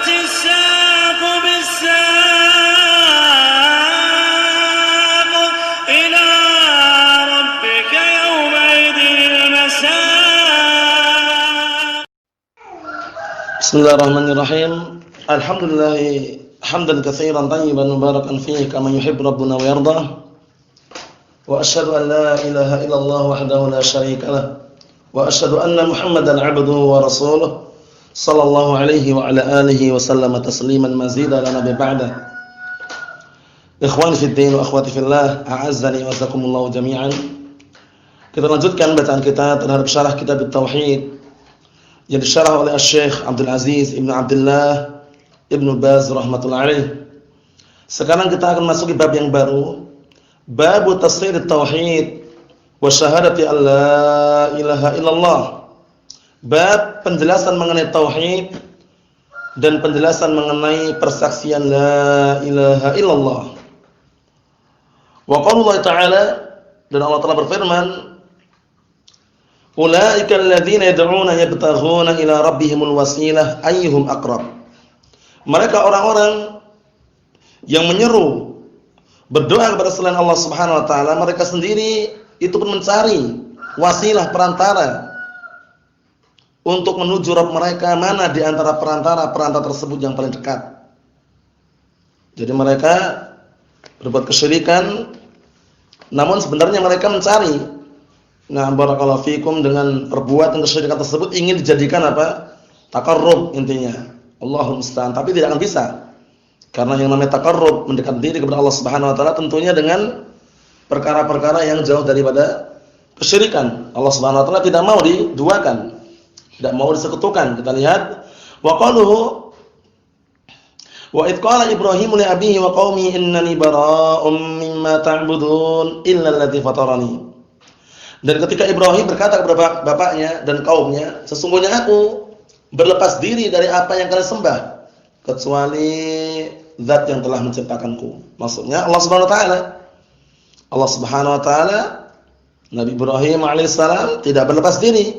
الساق بالساق إلى ربك يومئذ المساق. بسم الله الرحمن الرحيم. الحمد لله حمدا كثيرا طيبا مباركا فيه كما يحب ربنا ويرضى. وأشهد أن لا إله إلا الله وحده لا شريك له وأشهد أن محمدا عبده ورسوله صلى الله عليه وعلى آله وسلم تسليما مزيدا لا نبي بعده. Ikhwan fi din wa akhwati fillah, a'azzani wa azakumullah jami'an. Kita lanjutkan bacaan kita terhadap syarah kitab Tauhid yang disyarah oleh Syekh Abdul Aziz Ibnu Abdullah Ibnu Baz rahmatullahi alaih. Sekarang kita akan masuk ke bab yang baru, bab tafsir tauhid wa syahadati alla ilaha illallah. Bab penjelasan mengenai tauhid dan penjelasan mengenai persaksian la ilaha illallah. Wa qaulullah ta'ala, dan Allah Ta'ala berfirman, ulaika alladzina yad'una yabtaghuna ila rabbihimul wasilah ayyuhum aqrab. Mereka orang-orang yang menyeru berdoa kepada selain Allah Subhanahu wa taala, mereka sendiri itu pun mencari wasilah, perantara untuk menuju Rabb mereka, mana di antara perantara tersebut yang paling dekat. Jadi mereka berbuat kesyirikan, namun sebenarnya mereka mencari, nah barakallahu fikum, dengan perbuatan kesyirikan tersebut ingin dijadikan apa? Taqarrub intinya. Allahumma musta'an, tapi tidak akan bisa. Karena yang namanya taqarrub, mendekat diri kepada Allah Subhanahu wa taala, tentunya dengan perkara-perkara yang jauh daripada kesyirikan. Allah Subhanahu wa taala tidak mau diduakan, tidak mau disekutukan. Kita lihat wa qaluhu wa id qala Ibrahim li abihi wa qaumi innani bara'um mimma ta'budun illa alladzi fatarani. Dan ketika Ibrahim berkata kepada bapaknya dan kaumnya, sesungguhnya aku berlepas diri dari apa yang kalian sembah kecuali zat yang telah menciptakanku. Maksudnya Allah Subhanahu wa taala. Allah Subhanahu wa taala, Nabi Ibrahim alaihissalam tidak berlepas diri,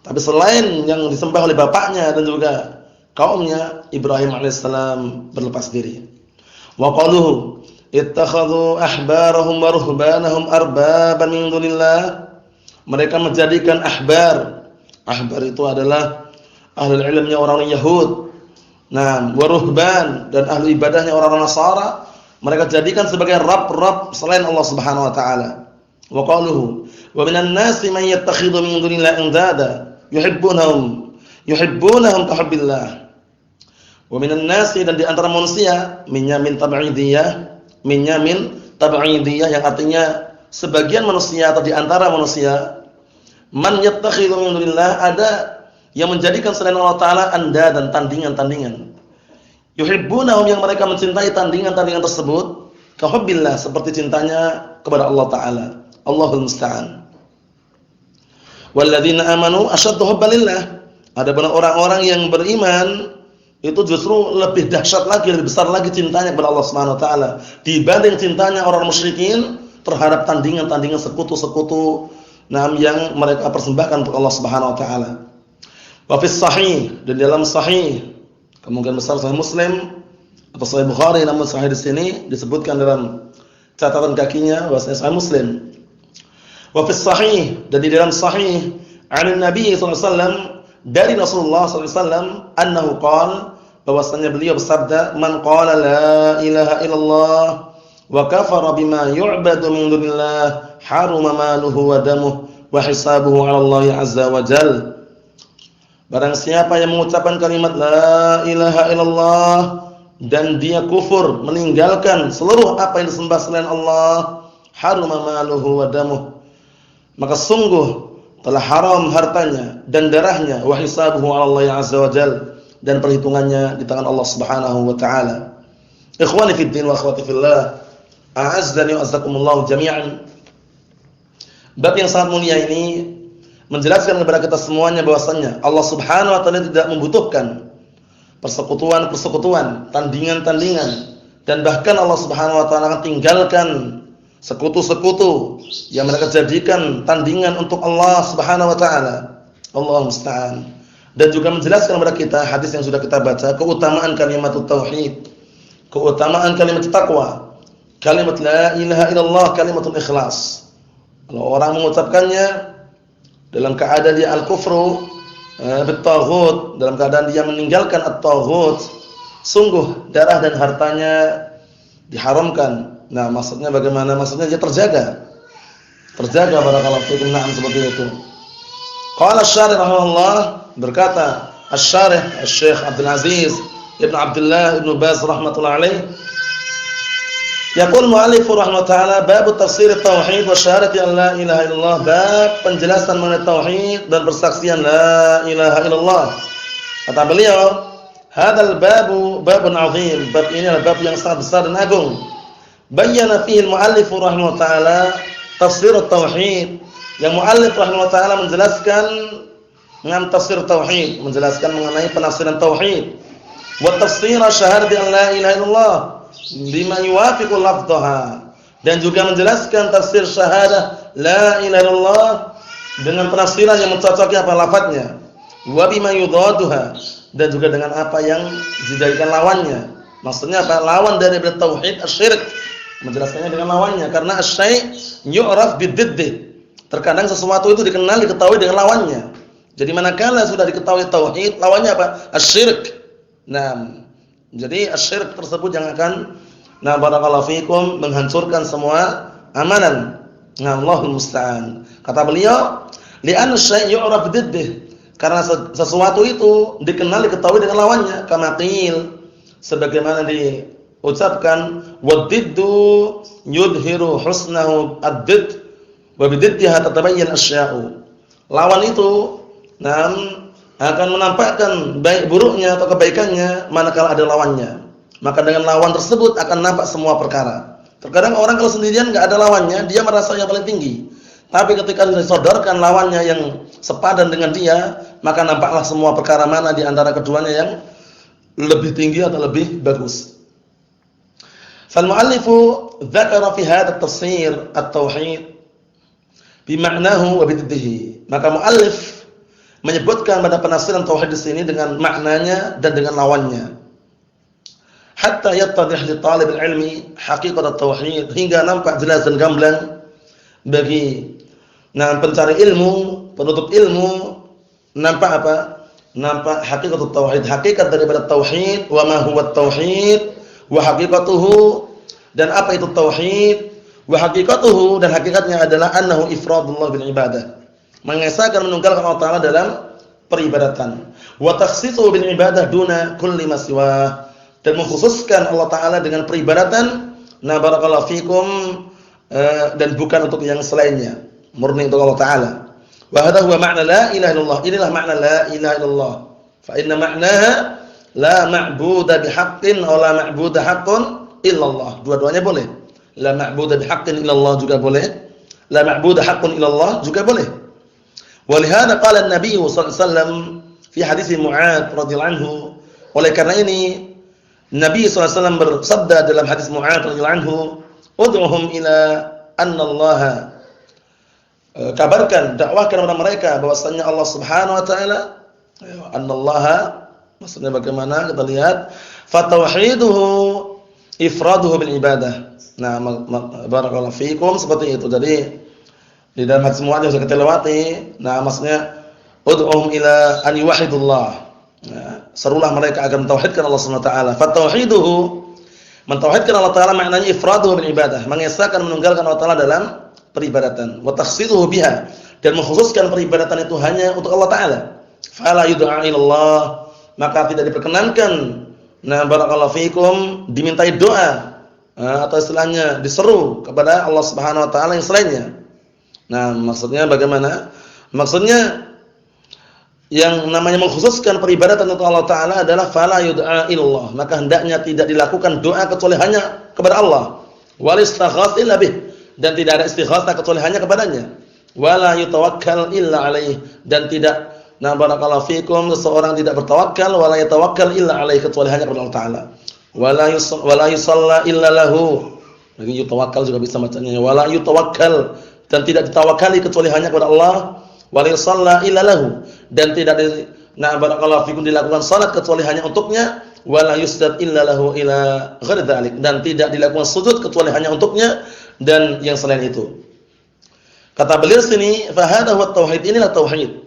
tapi selain yang disembah oleh bapaknya dan juga kaumnya, Ibrahim alaihissalam berlepas diri. Wa qaluhu ittakhadhu ahbarahum wa ruhbanahum arbaban min dunillah. Mereka menjadikan ahbar itu adalah ahli ilmunya orang Yahud. Nah, wa ruhban, dan ahli ibadahnya orang Nasara, mereka jadikan sebagai rabb selain Allah Subhanahu wa taala. Wa qaluhu wa minan nasi man yattakhidhu min dunillahi andada yuhibbunahum ka hubbillah. Wa minan nasi, dan di antara manusia, min tab'idiyah yang artinya sebagian manusia atau di antara manusia, man yattakhidhu min dunillah, ada yang menjadikan selain Allah taala anda dan tandingan-tandingan. Yuhibbunahum, yang mereka mencintai tandingan-tandingan tersebut, ka hubbillah, seperti cintanya kepada Allah taala. Allahul musta'an. Walladzina amanu asyaddu hubban lillah. Adapun orang-orang yang beriman itu justru lebih dahsyat lagi, lebih besar lagi cintanya kepada Allah Subhanahu wa taala dibanding cintanya orang musyrikin terhadap tandingan-tandingan sekutu-sekutu yang mereka persembahkan untuk Allah Subhanahu wa taala. Wa fis sahih, dan dalam sahih, kemungkinan besar sahih Muslim atau sahih Bukhari, namun sahih di sini disebutkan dalam catatan kakinya bahwasanya sahih Muslim. Wa fis sahih, dan di dalam sahih an Nabi sallallahu alaihi wasallam, dari Rasulullah sallallahu alaihi wasallam, annahu qala, bahwasanya beliau bersabda, man qala la ilaha illallah wa kafara bima yu'badu min dunillah haruma maluhu wa damuhu wa hisabuhu 'ala Allah azza wa jalla. Barang siapa yang mengucapkan kalimat la ilaha illallah dan dia kufur, meninggalkan seluruh apa yang disembah selain Allah, haruma maluhu wa damuhu, maka sungguh telah haram hartanya dan darahnya, wa hisabuhu 'ala Allah azza wa jalla, dan perhitungannya di tangan Allah Subhanahu wa taala. Ikhwani fid din wa akhwati fillah, a'azzani wa azzakumullah jami'an. Bab yang sangat mulia ini menjelaskan kepada kita semuanya bahwasannya Allah Subhanahu wa taala tidak membutuhkan persekutuan, tandingan-tandingan, dan bahkan Allah Subhanahu wa taala akan tinggalkan sekutu-sekutu yang mereka jadikan tandingan untuk Allah Subhanahu wa taala. Allahumma musta'an. dan juga menjelaskan kepada kita hadis yang sudah kita baca keutamaan kalimat tauhid, keutamaan kalimat taqwa, kalimat la ilaha illallah, kalimatul ikhlas. Kalau orang mengucapkannya dalam keadaan dia al-kufru bit-taghut, dalam keadaan dia meninggalkan at-taghut, sungguh darah dan hartanya diharamkan. Nah, maksudnya bagaimana? Maksudnya dia terjaga barakallahu fikum. Na'am, seperti itu. Qala asy-syarih rahimahullah, berkata asy-syarih Asy-Syaikh Abdul Aziz Ibnu Abdullah Ibnu Baz rahimatullah alaih, yaqul mu'allif rahimahullah ta'ala bab tafsir tauhid wa syahadati an la ilaha illallah, bab penjelasan mengenai tauhid dan persaksian la ilaha illallah. Kata beliau, hadzal babu babun 'azim, bab ini adalah bab yang sangat besar dan agung. Bayyana fihi al-mu'allif rahimahullah ta'ala tafsir tauhid, yang mu'allif rahimahullah ta'ala menjelaskan dengan tafsir tauhid, menjelaskan mengenai penafsiran tauhid, wa tafsir syahadati an la ilaha illallah bima yuwafiqu lafdhaha, dan juga menjelaskan tafsir syahadah la ilaha illallah dengan penafsiran yang mencocoki apa lafadznya, wa bima yudaduha, dan juga dengan apa yang dijadikan lawannya. Maksudnya apa? Lawan dari tauhid asy-syirik, menjelaskannya dengan lawannya, karena asy-syai' yu'raf bid-didd. Terkadang sesuatu itu dikenal, diketahui dengan lawannya. Jadi manakala sudah diketahui tauhid, lawannya apa? Asy-syirik. Nah, jadi asy-syirik tersebut yang akan barakallahu fikum menghancurkan semua amalan. Allahul musta'an. Kata beliau, li'anna asy-syai' yu'raf bid-didd, karena sesuatu itu dikenal, diketahui dengan lawannya. Kama qil, sebagaimana diucapkan, wad-diddu yudhiru husnahu ad-didd wa bididdiha tatabayyan asya'u. Lawan itu akan menampakkan baik buruknya atau kebaikannya manakala ada lawannya. Maka dengan lawan tersebut akan nampak semua perkara. Terkadang orang kalau sendirian enggak ada lawannya, dia merasa yang paling tinggi. Tapi ketika disodorkan lawannya yang sepadan dengan dia, maka nampaklah semua perkara mana di antara keduanya yang lebih tinggi atau lebih bagus. Fal mu'allifu dzakara fi hadha at-tafsir at-tauhid bima'nahu wa bididdihi. Maka muallif menyebutkan pada penafsiran tauhid di sini dengan maknanya dan dengan lawannya. Hatta yattadih li talib ilmi haqiqat at-tauhid, hingga nampak jelas dan gamblang bagi pencari ilmu, penuntut ilmu, nampak apa? Nampak haqiqat at-tauhid, hakikat daripada tauhid, wa ma huwa at-tauhid wa haqiqatuhu, dan apa itu tauhid. Wa haqiqatuhu, dan hakikatnya adalah annahu ifradullah bil ibadah, mengesahkan menunggalkan Allah Ta'ala dalam peribadatan. Wa takhsisuhu bil ibadah duna kulli ma siwa, dan mengkhususkan Allah Ta'ala dengan peribadatan barakallahu fikum, dan bukan untuk yang selainnya, murni untuk Allah Ta'ala. Wa hadha huwa ma'na la ilaha illallah, inilah makna la ilaha illallah. Fa inna ma'naha la ma'buda bihaqqin wa la ma'buda haqqun illallah. Dua-duanya boleh. La ma'budu bihaqqin illallah juga boleh, la ma'budu haqqun illallah juga boleh. Walihada qala an-nabiy sallallahu alaihi wasallam fi hadits Mu'adz radhiyallahu anhu, oleh karena ini Nabi sallallahu alaihi wasallam bersabda dalam hadis Mu'adz radhiyallahu anhu, ud'uhum ila anna Allah, kabarkan, dakwahkan kepada mereka bahwasanya Allah Subhanahu wa taala, anna Allah, maksudnya bagaimana? Kita lihat, fa tauhiduhu ifraduhu bil ibadah. Nah, barakallahu fikum, seperti itu. Jadi di dalam hadis Mu'adz yang sudah kita lewati, maksudnya ud'uhum ila an yuwahhidullah. Serulah mereka agar mentauhidkan Allah Subhanahu wa taala. Fa tauhiduhu, mentauhidkan Allah Taala maknanya ifraduhu bil ibadah, mengesahkan menunggalkan Allah Taala dalam peribadatan. Wa takhsisuhu biha, dan mengkhususkan peribadatan itu hanya untuk Allah Taala. Fala yud'a ilallah, maka tidak diperkenankan barakallahu fikum dimintai doa, atau istilahnya diseru kepada Allah Subhanahu wa taala yang selainnya. Maksudnya bagaimana? Maksudnya yang namanya mengkhususkan peribadatan untuk Allah taala adalah fala yud'a ilallah, maka hendaknya tidak dilakukan doa kecuali hanya kepada Allah. Wal istighatsah illa bih, dan tidak ada istighatsah kecuali hanya kepadanya. Wala yutawakkal illa alaih, dan tidak barakallahu fikum, seseorang tidak bertawakal, wala yatawakkal illa alaih, kecuali hanya kepada Allah taala. Wala yusalla illa lahu, lagi yutawakkal juga bisa bacanya, wala yutawakkal, dan tidak ditawakali kecuali hanya kepada Allah. Wala yusalla illa lahu, dan tidak Nah, barakallahu fikum dilakukan salat kecuali hanya untuknya, wala yusjad illa lahu ila ghairi dzalik, dan tidak dilakukan sujud kecuali hanya untuknya dan yang selain itu. Kata beliau sini, fa hadha huwa tauhid, inilah tauhid.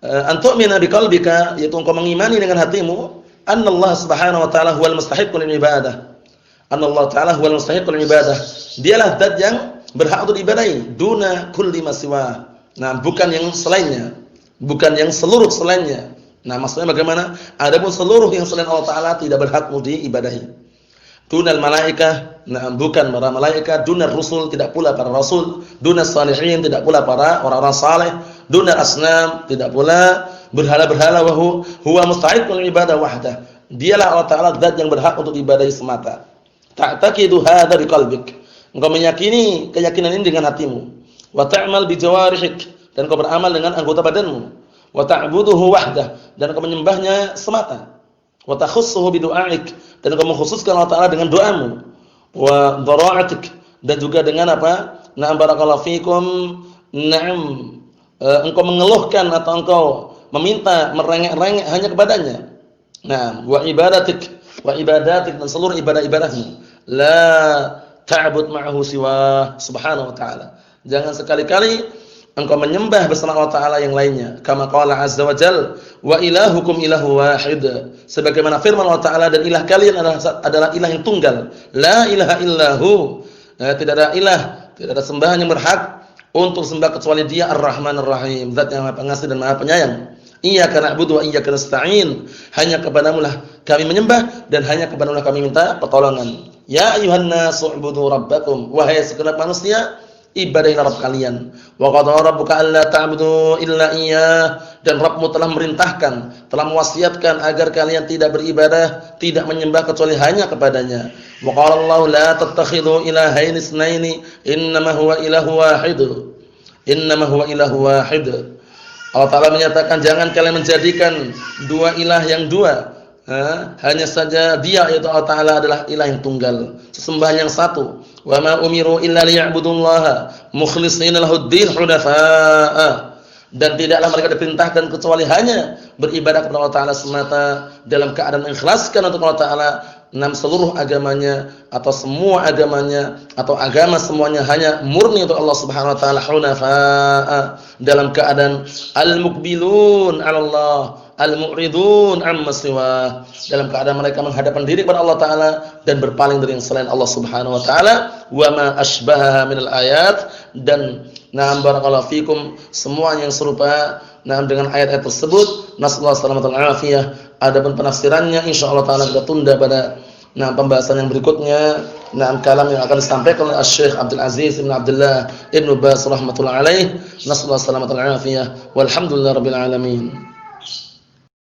An tu'mina biqalbika, yaitu engkau mengimani dengan hatimu, annallaha subhanahu wa ta'ala huwal mustahiqqul ibadah. Anallahu ta'ala huwal mustahiqqul ibadah. Dialah zat yang berhak untuk diibadahi, duna kulli ma siwa. Nah, bukan yang selainnya, bukan yang seluruh selainnya. Nah, maksudnya bagaimana? Adapun seluruh yang selain Allah Ta'ala tidak berhak untuk diibadahi. Dunal malaikah, nah bukan para malaikat, dunar rusul, tidak pula para rasul, dunas salihin, tidak pula para orang-orang saleh, dunar asnam, tidak pula berhala-berhala, wa huwa mustahiqqul ibadah wahdah. Dialah Allah Ta'ala zat yang berhak untuk diibadahi semata. Ta'taqidu hadza biqalbik. Engkau meyakini keyakinan ini dengan hatimu. Wa ta'mal bi jawarihik, dan engkau beramal dengan anggota badanmu. Wa ta'buduhu wahdah, dan engkau menyembahnya semata. Wa takhussuhu bi du'aik, dan engkau mengkhususkan Allah Ta'ala dengan doamu. Wa dhara'atik, dan juga dengan apa? Na'am barakallahu fikum. Na'am, engkau mengeluhkan atau engkau meminta, merengek-rengek hanya kepadanya. Nah, wa ibadatik, dan seluruh ibadah-ibadahmu. La ta'bud ma'ahu siwa subhanahu wa ta'ala. Jangan sekali-kali engkau menyembah bersama Allah Ta'ala yang lainnya. Kama qala azza wa jal, wa ilahukum ilahu wahid. Sebagaimana firman Allah Ta'ala, dan ilah kalian adalah ilah yang tunggal. La ilaha illahu. Tidak ada ilah, tidak ada sembahan yang berhak untuk sembah kecuali Dia, Ar-Rahman Ar-Rahim, zat yang Maha Pengasih dan Maha Penyayang. Iyyaka na'budu wa iyyaka nasta'in. Hanya kepadamu lah kami menyembah, dan hanya kepadamu lah kami minta pertolongan. Ya ayyuhan nasu ubudu rabbakum. Wahai segenap manusia, ibadahilah Rabb kalian. Wa qad rabbuka alla ta'budu illa iyyah, dan Rabbmu telah merintahkan, telah mewasiatkan agar kalian tidak beribadah, tidak menyembah kecuali hanya kepadanya. Wa qala Allah la tattakhidhu ilahaini itsnaini innama huwa ilahu wahid. Innama huwa ilahu wahid. Allah Ta'ala menyatakan, jangan kalian menjadikan dua ilah yang dua. Hanya saja Dia, yaitu Allah Ta'ala, adalah ilah yang tunggal, sesembahan yang satu. Wa ma umiru illa liya'budullaha mukhlishina lahud-din hunafa'a. Dan tidaklah mereka diperintahkan kecuali hanya beribadah kepada Allah Ta'ala semata, dalam keadaan mengikhlaskan untuk Allah Ta'ala seluruh agamanya, atau semua agamanya, atau agama semuanya hanya murni untuk Allah Subhanahu wa Ta'ala, hunafa'a, dalam keadaan al-muqbilun 'ala Allah, al-mu'ridun 'amma siwa, dalam keadaan mereka menghadapkan diri kepada Allah Ta'ala dan berpaling dari yang selain Allah Subhanahu wa Ta'ala. Wa ma asbahaha minal ayat, dan na'am barakallahu fikum, semua yang serupa dengan ayat-ayat tersebut. Nasallahu alaihi wasallam. Adapun penafsirannya insyaallah taala kita tunda pada pembahasan yang berikutnya. Kalam yang akan disampaikan oleh Syekh Abdul Aziz bin Abdullah Ibnu Baz rahimatullah alaih. Nasallahu alaihi wasallam. Walhamdulillahirabbil alamin.